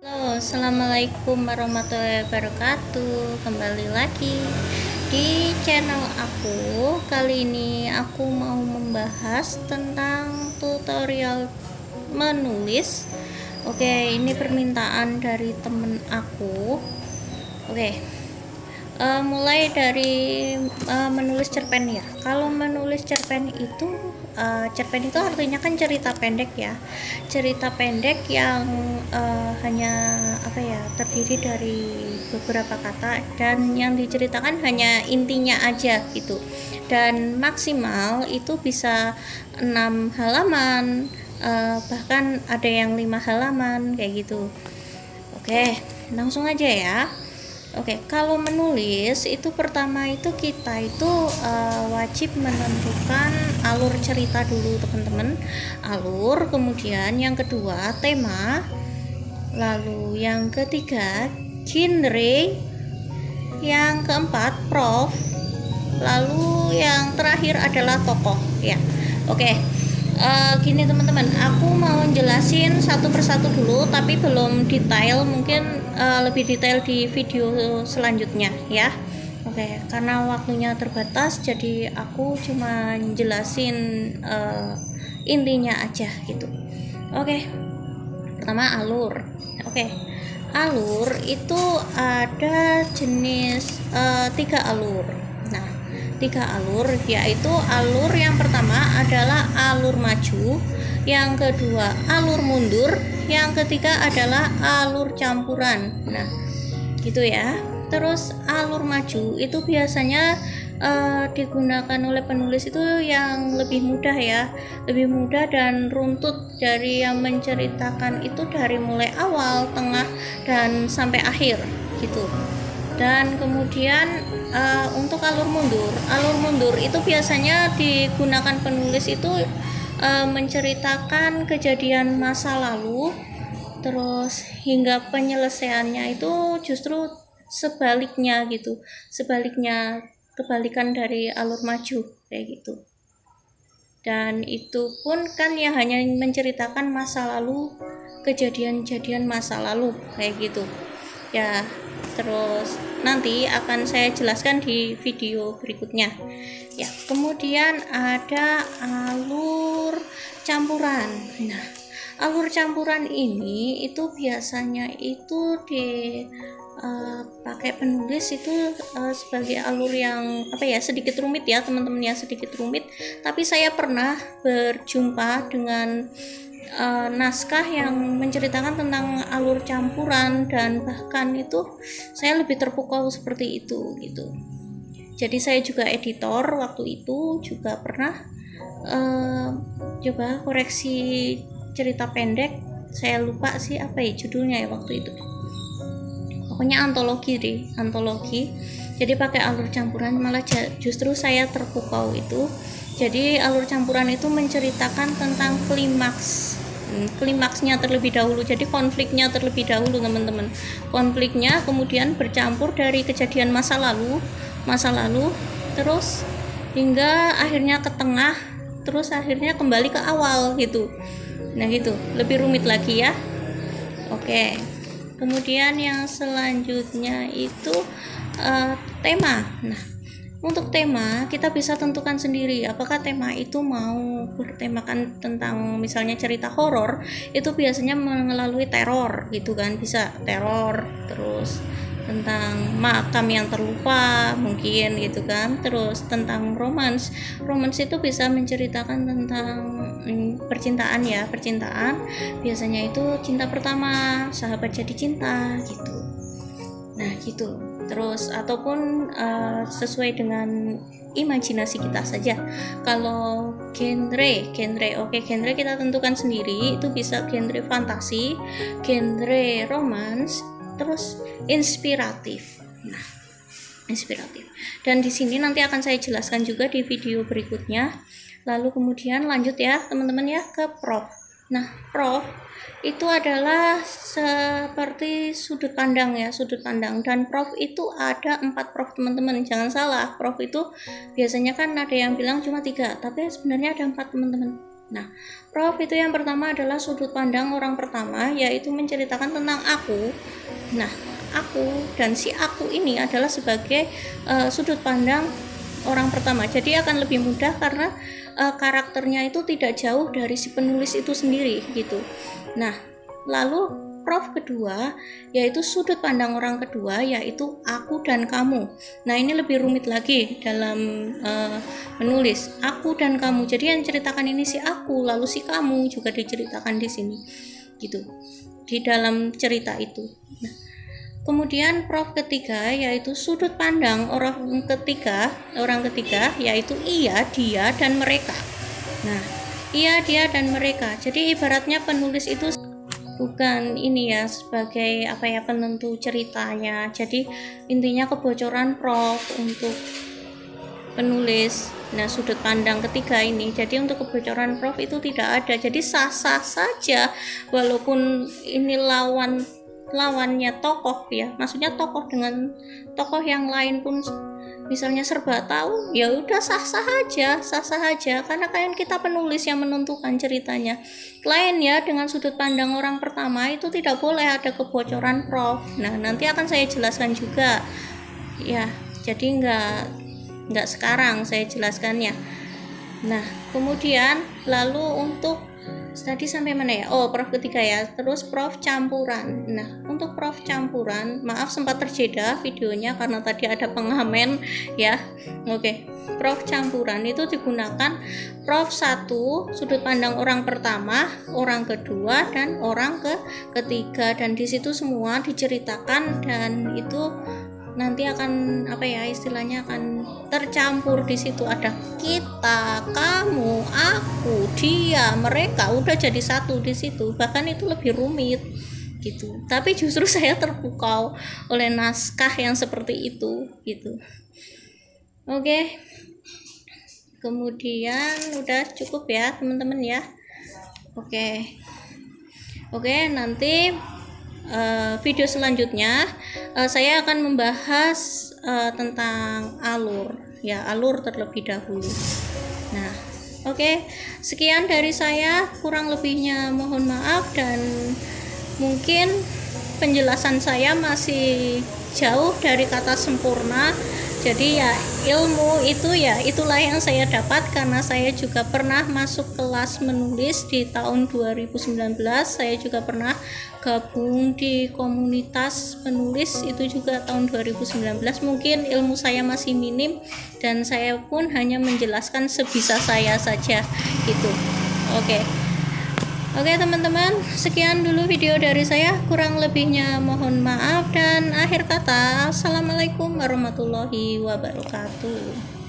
Halo, assalamualaikum warahmatullahi wabarakatuh. Kembali lagi di channel aku. Kali ini aku mau membahas tentang tutorial menulis. Oke, ini permintaan dari temen aku. Oke, mulai dari menulis cerpen ya. Kalau menulis cerpen itu artinya kan cerita pendek ya, cerita pendek yang hanya terdiri dari beberapa kata dan yang diceritakan hanya intinya aja gitu, dan maksimal itu bisa 6 halaman, bahkan ada yang 5 halaman kayak gitu. Oke, langsung aja ya. Oke, kalau menulis itu pertama itu kita itu wajib menentukan alur cerita dulu teman-teman. Alur, kemudian yang kedua tema, lalu yang ketiga genre, yang keempat prof, lalu yang terakhir adalah tokoh ya. Oke. Gini teman-teman, aku mau jelasin satu persatu dulu, tapi belum detail, mungkin lebih detail di video selanjutnya ya. Oke, karena waktunya terbatas, jadi aku cuma jelasin intinya aja gitu. Oke, pertama alur. Oke, alur itu ada jenis 3 alur. Nah, 3 alur, yaitu alur yang pertama adalah alur maju, yang kedua alur mundur, yang ketiga adalah alur campuran. Nah, gitu ya. Terus alur maju itu biasanya digunakan oleh penulis itu yang lebih mudah ya, lebih mudah dan runtut dari yang menceritakan itu dari mulai awal, tengah, dan sampai akhir gitu. Dan kemudian untuk alur mundur itu biasanya digunakan penulis itu menceritakan kejadian masa lalu, terus hingga penyelesaiannya itu justru sebaliknya gitu, kebalikan dari alur maju kayak gitu. Dan itu pun kan yang hanya menceritakan masa lalu, kejadian-kejadian masa lalu kayak gitu ya. Terus nanti akan saya jelaskan di video berikutnya ya. Kemudian ada alur campuran. Nah, alur campuran ini itu biasanya itu pakai penulis itu sebagai alur yang sedikit rumit ya teman-teman ya, sedikit rumit, tapi saya pernah berjumpa dengan naskah yang menceritakan tentang alur campuran, dan bahkan itu saya lebih terpukau seperti itu gitu. Jadi saya juga editor waktu itu, juga pernah coba koreksi cerita pendek, saya lupa sih apa ya judulnya ya waktu itu, pokoknya antologi. Jadi pakai alur campuran, malah justru saya terpukau itu. Jadi alur campuran itu menceritakan tentang klimaksnya terlebih dahulu, jadi konfliknya terlebih dahulu teman-teman, konfliknya kemudian bercampur dari kejadian masa lalu terus hingga akhirnya ke tengah, terus akhirnya kembali ke awal gitu. Nah gitu, lebih rumit lagi ya. Oke, kemudian yang selanjutnya itu tema. Nah, untuk tema kita bisa tentukan sendiri apakah tema itu mau bertemakan tentang misalnya cerita horor, itu biasanya melalui teror gitu kan, bisa teror, terus tentang makam yang terlupa mungkin gitu kan, terus tentang romans itu bisa menceritakan tentang percintaan ya, percintaan biasanya itu cinta pertama, sahabat jadi cinta gitu. Nah gitu. Terus ataupun sesuai dengan imajinasi kita saja. Kalau genre kita tentukan sendiri, itu bisa genre fantasi, genre romans, terus inspiratif. Nah, inspiratif. Dan di sini nanti akan saya jelaskan juga di video berikutnya. Lalu kemudian lanjut ya teman-teman ya ke prof. Nah, prof itu adalah seperti sudut pandang ya, dan prof itu ada 4 prof teman-teman, jangan salah. Prof itu biasanya kan ada yang bilang cuma 3, tapi sebenarnya ada 4 teman-teman. Nah, Prof itu yang pertama adalah sudut pandang orang pertama, yaitu menceritakan tentang aku. Nah, aku dan si aku ini adalah sebagai sudut pandang orang pertama. Jadi akan lebih mudah karena karakternya itu tidak jauh dari si penulis itu sendiri gitu. Nah, lalu Prof kedua yaitu sudut pandang orang kedua, yaitu aku dan kamu. Nah, ini lebih rumit lagi dalam menulis aku dan kamu. Jadi yang ceritakan ini si aku, lalu si kamu juga diceritakan di sini gitu, di dalam cerita itu. Nah, kemudian Prof ketiga yaitu sudut pandang orang ketiga yaitu ia, dia, dan mereka. Nah, ia, dia, dan mereka. Jadi ibaratnya penulis itu bukan ini ya sebagai apa ya penentu ceritanya. Jadi intinya kebocoran Prof untuk penulis. Nah, sudut pandang ketiga ini, jadi untuk kebocoran Prof itu tidak ada. Jadi sah-sah saja walaupun ini lawannya tokoh ya, maksudnya tokoh dengan tokoh yang lain pun misalnya serba tahu, ya udah sah-sah aja karena kan kita penulis yang menentukan ceritanya. Lainnya dengan sudut pandang orang pertama itu tidak boleh ada kebocoran Prof. Nah, nanti akan saya jelaskan juga ya, jadi nggak sekarang saya jelaskannya. Nah, kemudian lalu untuk tadi sampai mana ya? Oh, Prof ketiga ya. Terus Prof campuran. Nah, untuk Prof campuran, maaf sempat terjeda videonya karena tadi ada pengamen ya. Oke. Prof campuran itu digunakan Prof 1 sudut pandang orang pertama, orang kedua, dan orang ketiga, dan di situ semua diceritakan dan itu nanti akan apa ya istilahnya akan tercampur. Di situ ada kita, kamu, aku, dia, mereka, udah jadi satu di situ. Bahkan itu lebih rumit gitu. Tapi justru saya terpukau oleh naskah yang seperti itu gitu. Oke. Kemudian udah cukup ya teman-teman ya. Oke, nanti video selanjutnya saya akan membahas tentang alur terlebih dahulu. Nah, oke, sekian dari saya, kurang lebihnya mohon maaf, dan mungkin penjelasan saya masih jauh dari kata sempurna. Jadi ya ilmu itu ya itulah yang saya dapat karena saya juga pernah masuk kelas menulis di tahun 2019. Saya juga pernah gabung di komunitas penulis itu juga tahun 2019. Mungkin ilmu saya masih minim dan saya pun hanya menjelaskan sebisa saya saja gitu. Oke teman-teman, sekian dulu video dari saya, kurang lebihnya mohon maaf, dan akhir kata assalamualaikum warahmatullahi wabarakatuh.